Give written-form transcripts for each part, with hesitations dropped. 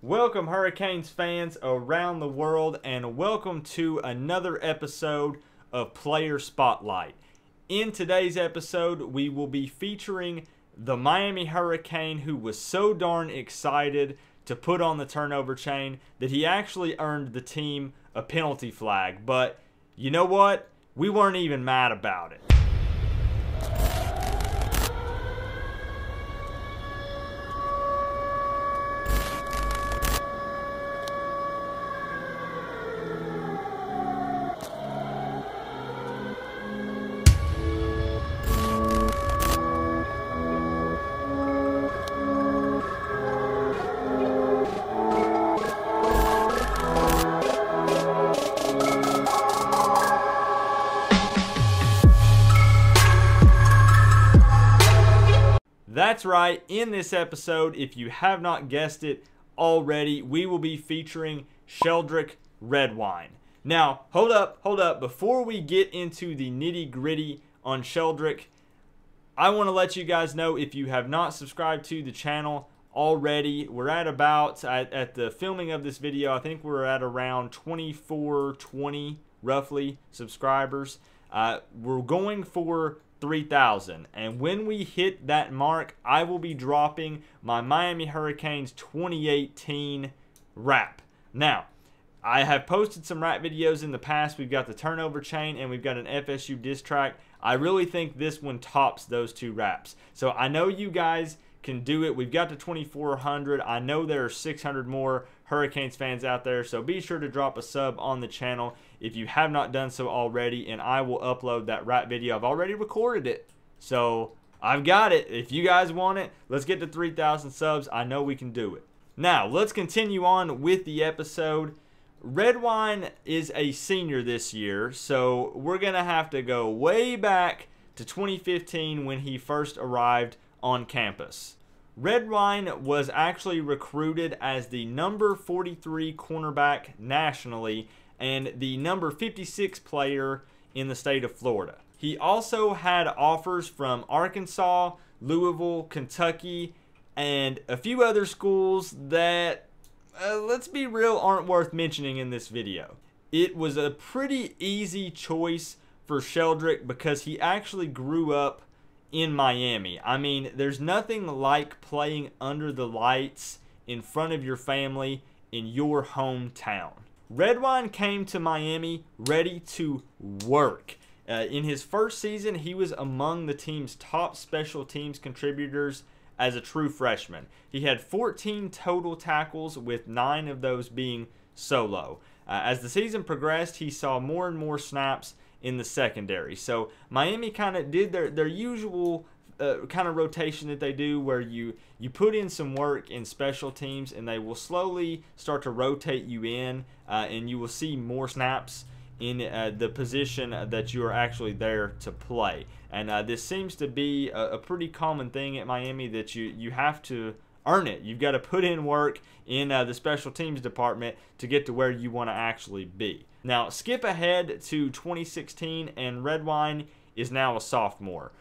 Welcome, Hurricanes fans around the world, and welcome to another episode of Player Spotlight. In today's episode, we will be featuring the Miami Hurricane, who was so darn excited to put on the turnover chain that he actually earned the team a penalty flag. But you know what? We weren't even mad about it. That's right, in this episode, if you have not guessed it already, we will be featuring Sheldrick Redwine. Now, hold up. Before we get into the nitty-gritty on Sheldrick, I want to let you guys know, if you have not subscribed to the channel already, we're at about, at the filming of this video, I think we're at around 2420, roughly, subscribers. We're going for 3,000, and when we hit that mark, I will be dropping my Miami Hurricanes 2018 wrap. Now, I have posted some wrap videos in the past. We've got the turnover chain and we've got an FSU diss track. I really think this one tops those two wraps. So I know you guys can do it. We've got to 2,400. I know there are 600 more Hurricanes fans out there, so be sure to drop a sub on the channel if you have not done so already, and I will upload that rap video. I've already recorded it, so I've got it. If you guys want it, let's get to 3,000 subs. I know we can do it. Now, let's continue on with the episode. Redwine is a senior this year, so we're going to have to go way back to 2015 when he first arrived on campus. Redwine was actually recruited as the number 43 cornerback nationally and the number 56 player in the state of Florida. He also had offers from Arkansas, Louisville, Kentucky, and a few other schools that, let's be real, aren't worth mentioning in this video. It was a pretty easy choice for Sheldrick because he actually grew up in Miami. I mean, there's nothing like playing under the lights in front of your family in your hometown. Redwine came to Miami ready to work. In his first season, he was among the team's top special teams contributors as a true freshman. He had 14 total tackles, with 9 of those being solo. As the season progressed, he saw more and more snaps in the secondary. So Miami kind of did their usual kind of rotation that they do, where you put in some work in special teams and they will slowly start to rotate you in, and you will see more snaps in the position that you are actually there to play. And this seems to be a pretty common thing at Miami, that you have to earn it. You've got to put in work in the special teams department to get to where you want to actually be. Now, skip ahead to 2016, and Redwine is now a sophomore.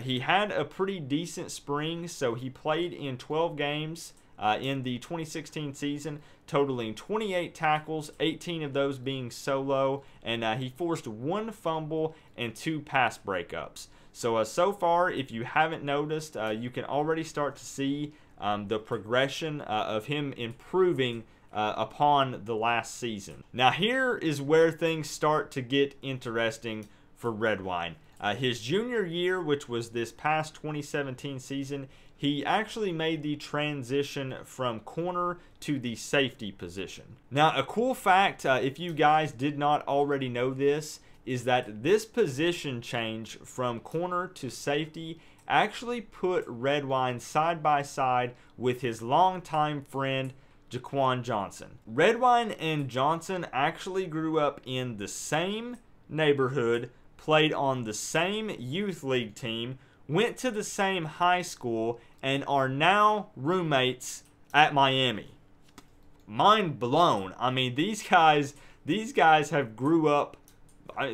He had a pretty decent spring, so he played in 12 games in the 2016 season, totaling 28 tackles, 18 of those being solo, and he forced 1 fumble and 2 pass breakups. So far, if you haven't noticed, you can already start to see the progression of him improving upon the last season. Now, here is where things start to get interesting for Redwine. His junior year, which was this past 2017 season, he actually made the transition from corner to the safety position. Now, a cool fact, if you guys did not already know this, is that this position change from corner to safety actually put Redwine side by side with his longtime friend Jaquan Johnson. Redwine and Johnson actually grew up in the same neighborhood, played on the same youth league team, went to the same high school, and are now roommates at Miami. Mind blown. I mean, these guys have grew up.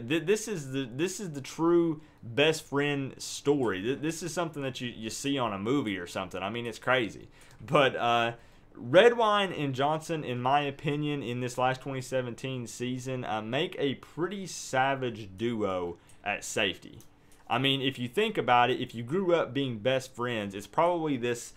This is the true best friend story. This is something that you see on a movie or something. I mean, it's crazy. But Redwine and Johnson, in my opinion, in this last 2017 season, make a pretty savage duo at safety. I mean, if you think about it, if you grew up being best friends, it's probably this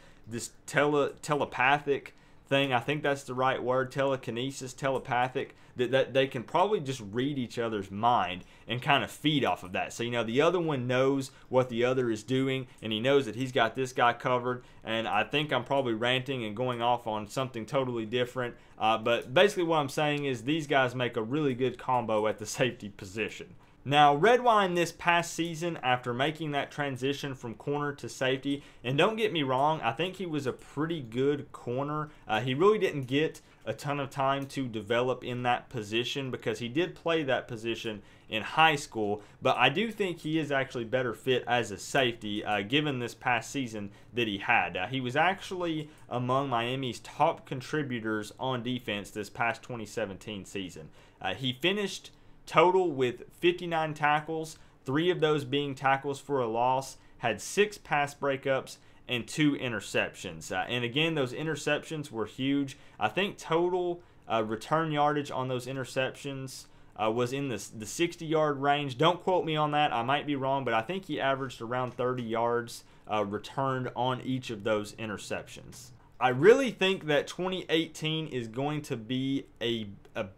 telepathic thing. I think that's the right word, telekinesis, telepathic, that they can probably just read each other's mind and kind of feed off of that. So, you know, the other one knows what the other is doing, and he knows that he's got this guy covered. And I think I'm probably ranting and going off on something totally different. But basically what I'm saying is these guys make a really good combo at the safety position. Now, Redwine this past season, after making that transition from corner to safety, and don't get me wrong, I think he was a pretty good corner. He really didn't get a ton of time to develop in that position because he did play that position in high school, but I do think he is actually better fit as a safety given this past season that he had. He was actually among Miami's top contributors on defense this past 2017 season. He finished total with 59 tackles, 3 of those being tackles for a loss, had 6 pass breakups, and 2 interceptions. And again, those interceptions were huge. I think total return yardage on those interceptions was in the 60-yard range. Don't quote me on that. I might be wrong, but I think he averaged around 30 yards returned on each of those interceptions. I really think that 2018 is going to be a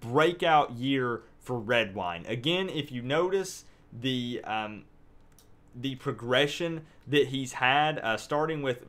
breakout year for Redwine. Again, if you notice the progression that he's had, starting with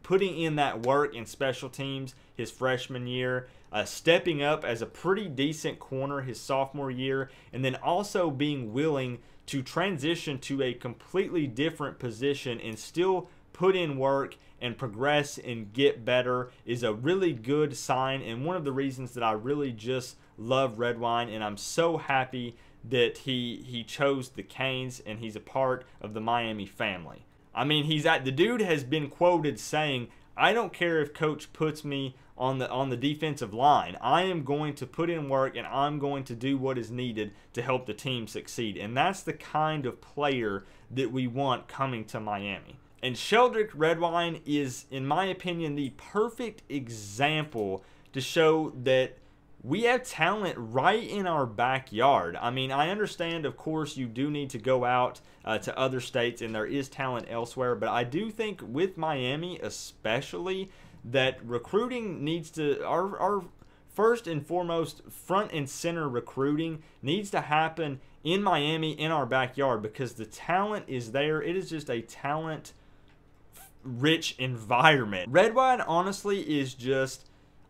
putting in that work in special teams his freshman year, stepping up as a pretty decent corner his sophomore year, and then also being willing to transition to a completely different position and still put in work and progress and get better is a really good sign, and one of the reasons that I really just love Redwine, and I'm so happy that he chose the Canes and he's a part of the Miami family. I mean, the dude has been quoted saying, "I don't care if coach puts me on the defensive line. I am going to put in work and I'm going to do what is needed to help the team succeed." And that's the kind of player that we want coming to Miami. And Sheldrick Redwine is, in my opinion, the perfect example to show that we have talent right in our backyard. I mean, I understand, of course, you do need to go out to other states and there is talent elsewhere, but I do think with Miami especially that recruiting needs to, our first and foremost front and center recruiting needs to happen in Miami in our backyard because the talent is there. It is just a talent rich environment. Redwine honestly is just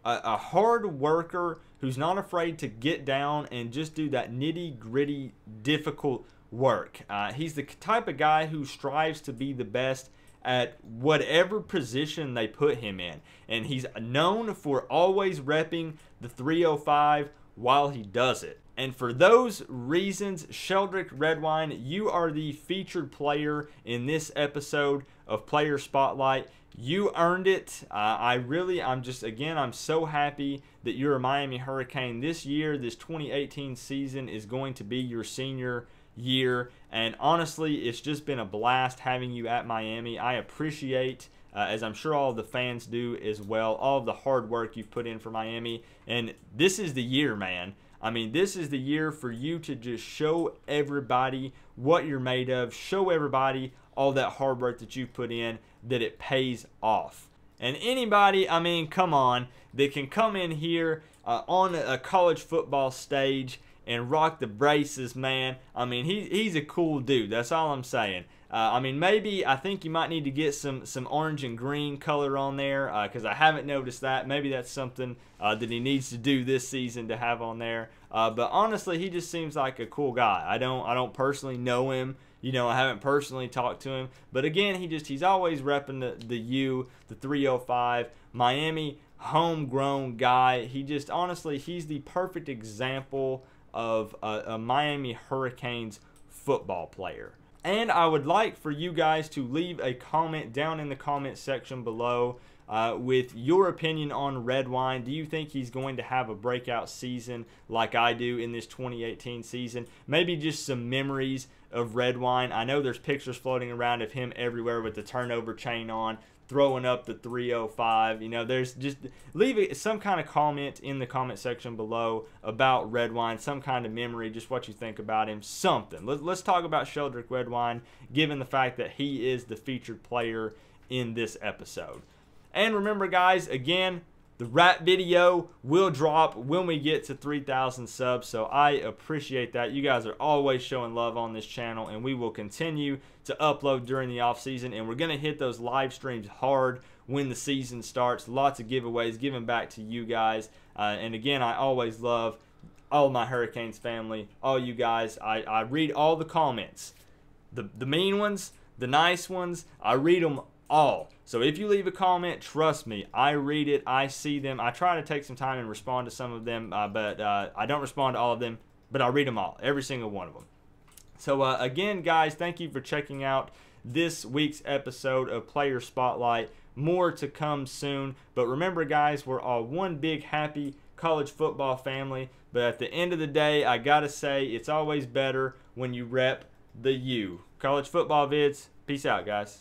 a hard worker who's not afraid to get down and just do that nitty-gritty, difficult work. He's the type of guy who strives to be the best at whatever position they put him in. And he's known for always repping the 305 while he does it. And for those reasons, Sheldrick Redwine, you are the featured player in this episode of Player Spotlight. You earned it. I'm so happy that you're a Miami Hurricane this year. This 2018 season is going to be your senior year. And honestly, it's just been a blast having you at Miami. I appreciate, as I'm sure all of the fans do as well, all of the hard work you've put in for Miami. And this is the year, man. I mean, this is the year for you to just show everybody what you're made of. Show everybody all that hard work that you put in, that it pays off. And anybody, I mean, come on, that can come in here on a college football stage and rock the braces, man. I mean, he's a cool dude. That's all I'm saying. I mean, maybe I think you might need to get some orange and green color on there because I haven't noticed that. Maybe that's something that he needs to do this season to have on there. But honestly, he just seems like a cool guy. I don't personally know him. You know, I haven't personally talked to him. But again, he's always repping the 305, Miami homegrown guy. He's the perfect example of a Miami Hurricanes football player. And I would like for you guys to leave a comment down in the comment section below with your opinion on Redwine. Do you think he's going to have a breakout season like I do in this 2018 season? Maybe just some memories of Redwine. I know there's pictures floating around of him everywhere with the turnover chain on. throwing up the 305. You know, there's just leave some kind of comment in the comment section below about Redwine, some kind of memory, just what you think about him, something. Let's talk about Sheldrick Redwine, given the fact that he is the featured player in this episode. And remember, guys, again, the rap video will drop when we get to 3,000 subs, so I appreciate that. You guys are always showing love on this channel, and we will continue to upload during the off season, and we're going to hit those live streams hard when the season starts. Lots of giveaways, giving back to you guys. And again, I always love all my Hurricanes family, all you guys. I read all the comments, the mean ones, the nice ones. I read them all. So if you leave a comment, trust me, I read it, I see them. I try to take some time and respond to some of them, but I don't respond to all of them, but I read them all, every single one of them. So again, guys, thank you for checking out this week's episode of Player Spotlight. More to come soon, but remember, guys, we're all one big happy college football family. But at the end of the day, I gotta say, it's always better when you rep the U. College football vids, peace out, guys.